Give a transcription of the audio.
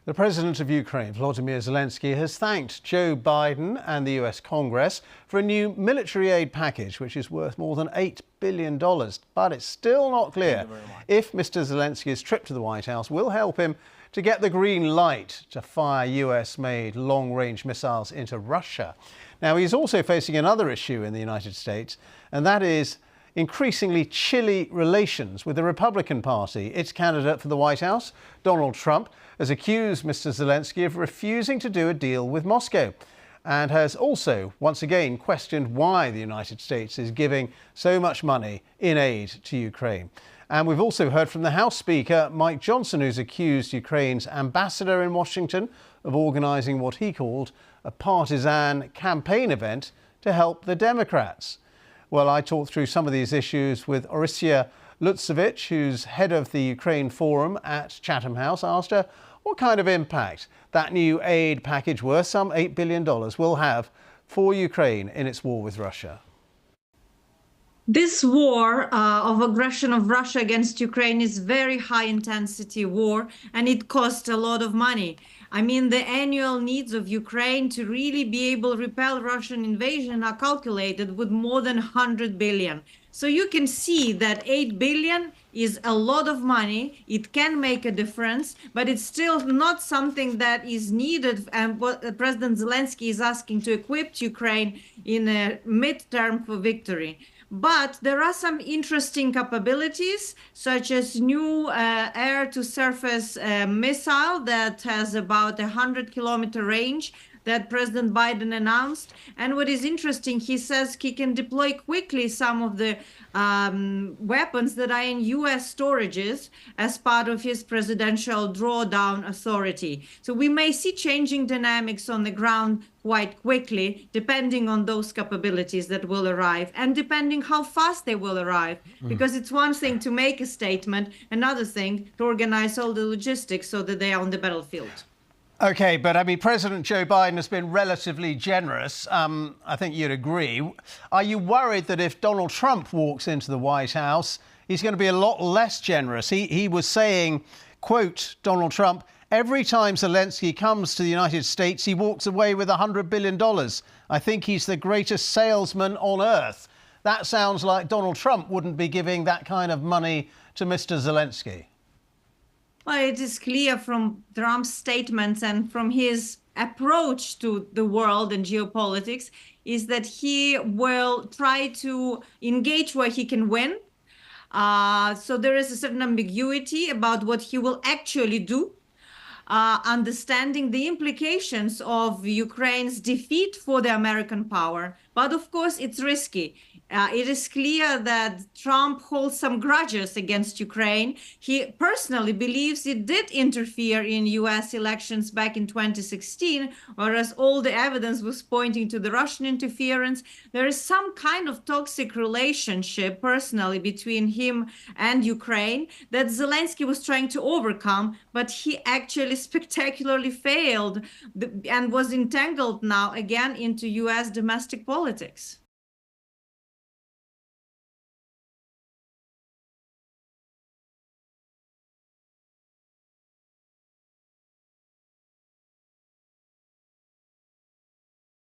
The president of Ukraine, Volodymyr Zelensky, has thanked Joe Biden and the US Congress for a new military aid package, which is worth more than $8 billion. But it's still not clear if Mr. Zelensky's trip to the White House will help him to get the green light to fire US-made long-range missiles into Russia. Now, he's also facing another issue in the United States, and that is increasingly chilly relations with the Republican Party. Its candidate for the White House, Donald Trump, has accused Mr. Zelensky of refusing to do a deal with Moscow and has also once again questioned why the United States is giving so much money in aid to Ukraine. And we've also heard from the House Speaker, Mike Johnson, who's accused Ukraine's ambassador in Washington of organising what he called a partisan campaign event to help the Democrats. Well, I talked through some of these issues with Orysia Lutsevich, who's head of the Ukraine Forum at Chatham House. I asked her what kind of impact that new aid package worth some $8 billion will have for Ukraine in its war with Russia. This war of aggression of Russia against Ukraine is very high intensity war, and it costs a lot of money. I mean, the annual needs of Ukraine to really be able to repel Russian invasion are calculated with more than 100 billion. So you can see that 8 billion is a lot of money. It can make a difference, but it's still not something that is needed. And what President Zelensky is asking to equip Ukraine in a midterm for victory. But there are some interesting capabilities, such as new air-to-surface missile that has about 100-kilometer range that President Biden announced. And what is interesting, he says he can deploy quickly some of the weapons that are in U.S. storages as part of his presidential drawdown authority. So we may see changing dynamics on the ground quite quickly, depending on those capabilities that will arrive and depending how fast they will arrive. Because it's one thing to make a statement, another thing to organize all the logistics so that they are on the battlefield. OK, but I mean, President Joe Biden has been relatively generous. I think you'd agree. Are you worried that if Donald Trump walks into the White House, he's going to be a lot less generous? He was saying, quote, Donald Trump, every time Zelensky comes to the United States, he walks away with $100 billion. I think he's the greatest salesman on earth. That sounds like Donald Trump wouldn't be giving that kind of money to Mr. Zelensky. Well, it is clear from Trump's statements and from his approach to the world and geopolitics is that he will try to engage where he can win. So there is a certain ambiguity about what he will actually do, understanding the implications of Ukraine's defeat for the American power. But of course, it's risky. It is clear that Trump holds some grudges against Ukraine. He personally believes it did interfere in U.S. elections back in 2016, whereas all the evidence was pointing to the Russian interference. There is some kind of toxic relationship personally between him and Ukraine that Zelensky was trying to overcome, but he actually spectacularly failed and was entangled now again into U.S. domestic politics.